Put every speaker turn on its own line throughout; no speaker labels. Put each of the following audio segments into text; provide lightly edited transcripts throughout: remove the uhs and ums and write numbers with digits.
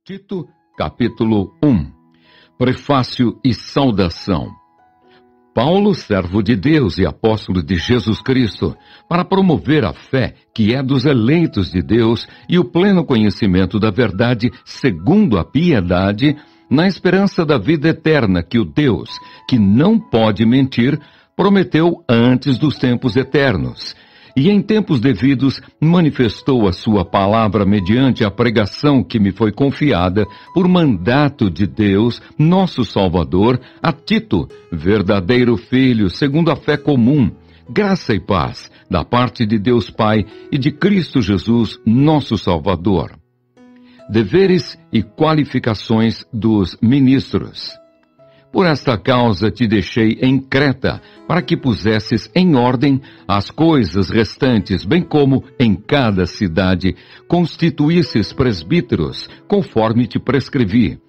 Tito, capítulo 1. Prefácio e saudação. Paulo, servo de Deus e apóstolo de Jesus Cristo, para promover a fé que é dos eleitos de Deus e o pleno conhecimento da verdade segundo a piedade, na esperança da vida eterna que o Deus, que não pode mentir, prometeu antes dos tempos eternos, e em tempos devidos manifestou a sua palavra mediante a pregação que me foi confiada por mandato de Deus, nosso Salvador, a Tito, verdadeiro filho, segundo a fé comum, graça e paz, da parte de Deus Pai e de Cristo Jesus, nosso Salvador. Deveres e qualificações dos ministros. Por esta causa te deixei em Creta, para que pusesses em ordem as coisas restantes, bem como em cada cidade constituísses presbíteros, conforme te prescrevi.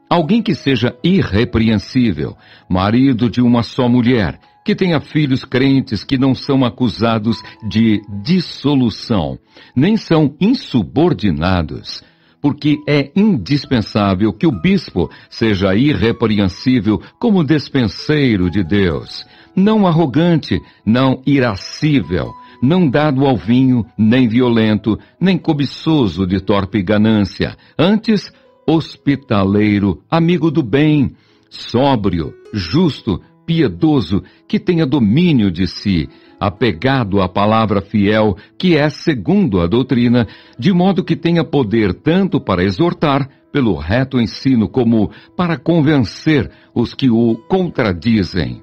Alguém que seja irrepreensível, marido de uma só mulher, que tenha filhos crentes que não são acusados de dissolução, nem são insubordinados, porque é indispensável que o bispo seja irrepreensível como despenseiro de Deus, não arrogante, não irascível, não dado ao vinho, nem violento, nem cobiçoso de torpe ganância, antes hospitaleiro, amigo do bem, sóbrio, justo, piedoso, que tenha domínio de si, apegado à palavra fiel, que é segundo a doutrina, de modo que tenha poder tanto para exortar, pelo reto ensino, como para convencer os que o contradizem.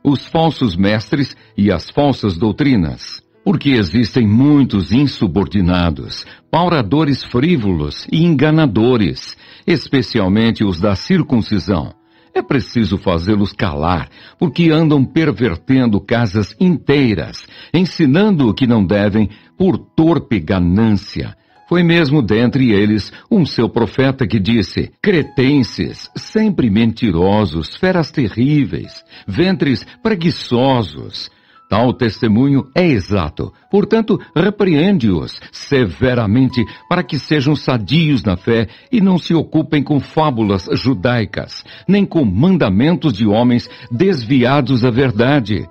Os falsos mestres e as falsas doutrinas, porque existem muitos insubordinados, pauradores frívolos e enganadores, especialmente os da circuncisão. É preciso fazê-los calar, porque andam pervertendo casas inteiras, ensinando o que não devem por torpe ganância. Foi mesmo dentre eles um seu profeta que disse: cretenses, sempre mentirosos, feras terríveis, ventres preguiçosos. Tal testemunho é exato, portanto, repreende-os severamente para que sejam sadios na fé e não se ocupem com fábulas judaicas, nem com mandamentos de homens desviados da verdade.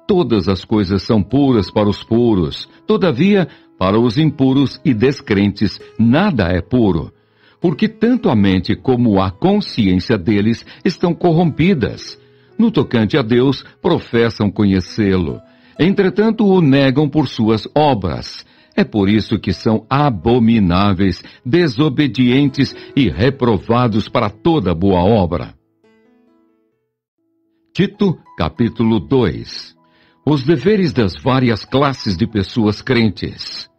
Todas as coisas são puras para os puros, todavia, para os impuros e descrentes, nada é puro, porque tanto a mente como a consciência deles estão corrompidas. No tocante a Deus, professam conhecê-lo. Entretanto, o negam por suas obras. É por isso que são abomináveis, desobedientes e reprovados para toda boa obra. Tito, capítulo 2. Os deveres das várias classes de pessoas crentes.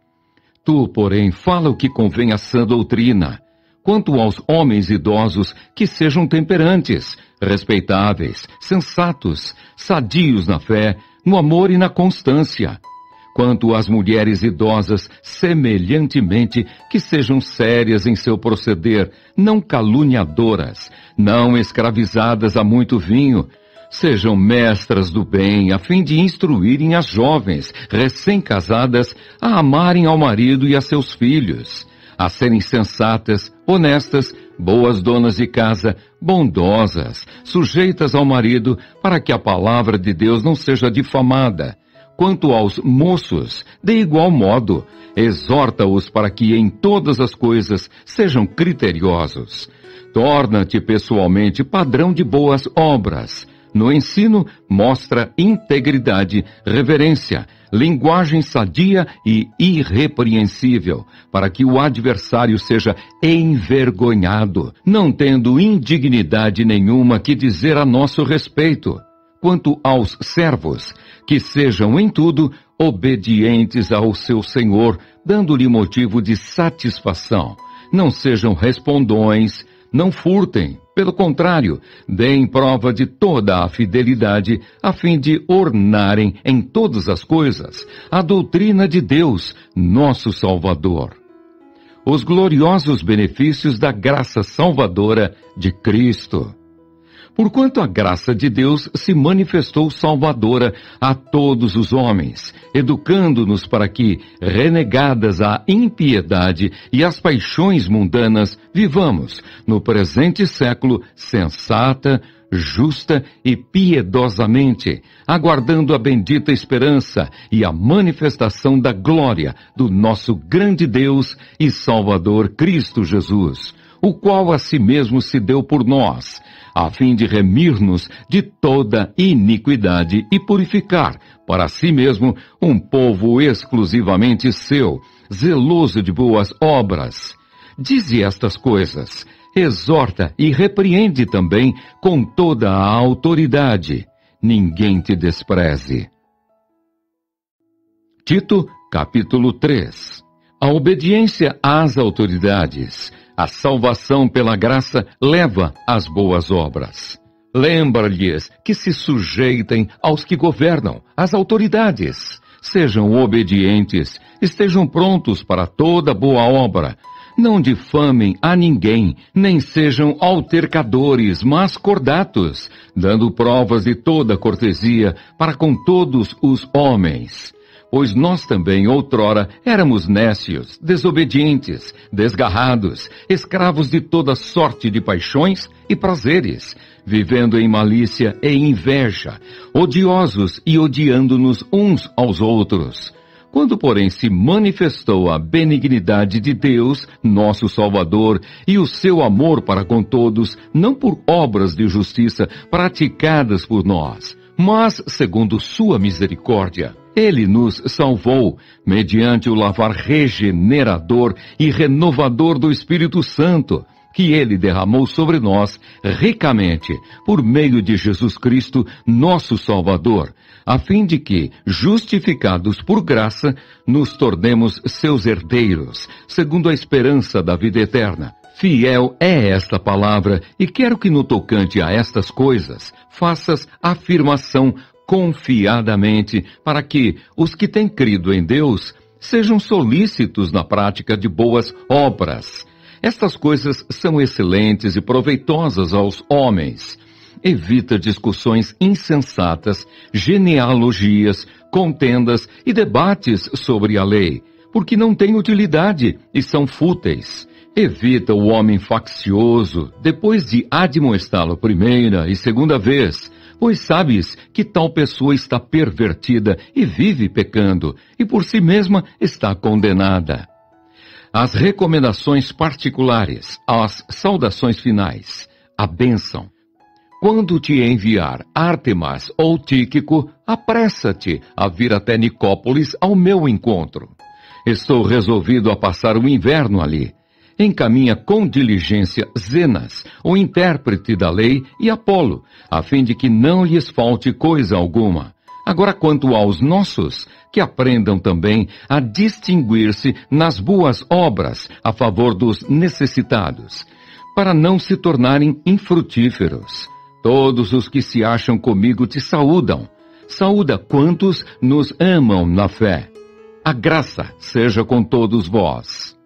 Tu, porém, fala o que convém à sã doutrina. Quanto aos homens idosos, que sejam temperantes, respeitáveis, sensatos, sadios na fé, no amor e na constância. Quanto às mulheres idosas, semelhantemente, que sejam sérias em seu proceder, não caluniadoras, não escravizadas a muito vinho, sejam mestras do bem, a fim de instruírem as jovens, recém-casadas, a amarem ao marido e a seus filhos, a serem sensatas, honestas, boas donas de casa, bondosas, sujeitas ao marido, para que a palavra de Deus não seja difamada. Quanto aos moços, de igual modo, exorta-os para que em todas as coisas sejam criteriosos. Torna-te pessoalmente padrão de boas obras. No ensino, mostra integridade, reverência, linguagem sadia e irrepreensível, para que o adversário seja envergonhado, não tendo indignidade nenhuma que dizer a nosso respeito. Quanto aos servos, que sejam em tudo obedientes ao seu Senhor, dando-lhe motivo de satisfação. Não sejam respondões, não furtem, pelo contrário, deem prova de toda a fidelidade, a fim de ornarem em todas as coisas a doutrina de Deus, nosso Salvador. Os gloriosos benefícios da graça salvadora de Cristo. Porquanto a graça de Deus se manifestou salvadora a todos os homens, educando-nos para que, renegadas a impiedade e as paixões mundanas, vivamos, no presente século, sensata, justa e piedosamente, aguardando a bendita esperança e a manifestação da glória do nosso grande Deus e Salvador Cristo Jesus, o qual a si mesmo se deu por nós, a fim de remir-nos de toda iniquidade e purificar para si mesmo um povo exclusivamente seu, zeloso de boas obras. Dize estas coisas, exorta e repreende também com toda a autoridade. Ninguém te despreze. Tito, capítulo 3. A obediência às autoridades, a salvação pela graça leva às boas obras. Lembra-lhes que se sujeitem aos que governam, às autoridades. Sejam obedientes, estejam prontos para toda boa obra. Não difamem a ninguém, nem sejam altercadores, mas cordatos, dando provas de toda cortesia para com todos os homens. Pois nós também, outrora, éramos nécios, desobedientes, desgarrados, escravos de toda sorte de paixões e prazeres, vivendo em malícia e inveja, odiosos e odiando-nos uns aos outros. Quando, porém, se manifestou a benignidade de Deus, nosso Salvador, e o seu amor para com todos, não por obras de justiça praticadas por nós, mas segundo sua misericórdia, ele nos salvou, mediante o lavar regenerador e renovador do Espírito Santo, que ele derramou sobre nós ricamente, por meio de Jesus Cristo, nosso Salvador, a fim de que, justificados por graça, nos tornemos seus herdeiros, segundo a esperança da vida eterna. Fiel é esta palavra, e quero que no tocante a estas coisas, faças afirmação confiadamente, para que os que têm crido em Deus sejam solícitos na prática de boas obras. Estas coisas são excelentes e proveitosas aos homens. Evita discussões insensatas, genealogias, contendas e debates sobre a lei, porque não têm utilidade e são fúteis. Evita o homem faccioso, depois de admoestá-lo primeira e segunda vez, pois sabes que tal pessoa está pervertida e vive pecando, e por si mesma está condenada. As recomendações particulares, as saudações finais, a bênção. Quando te enviar Ártemas ou Tíquico, apressa-te a vir até Nicópolis ao meu encontro. Estou resolvido a passar o inverno ali. Encaminha com diligência Zenas, o intérprete da lei, e Apolo, a fim de que não lhes falte coisa alguma. Agora, quanto aos nossos, que aprendam também a distinguir-se nas boas obras a favor dos necessitados, para não se tornarem infrutíferos. Todos os que se acham comigo te saúdam. Saúda quantos nos amam na fé. A graça seja com todos vós.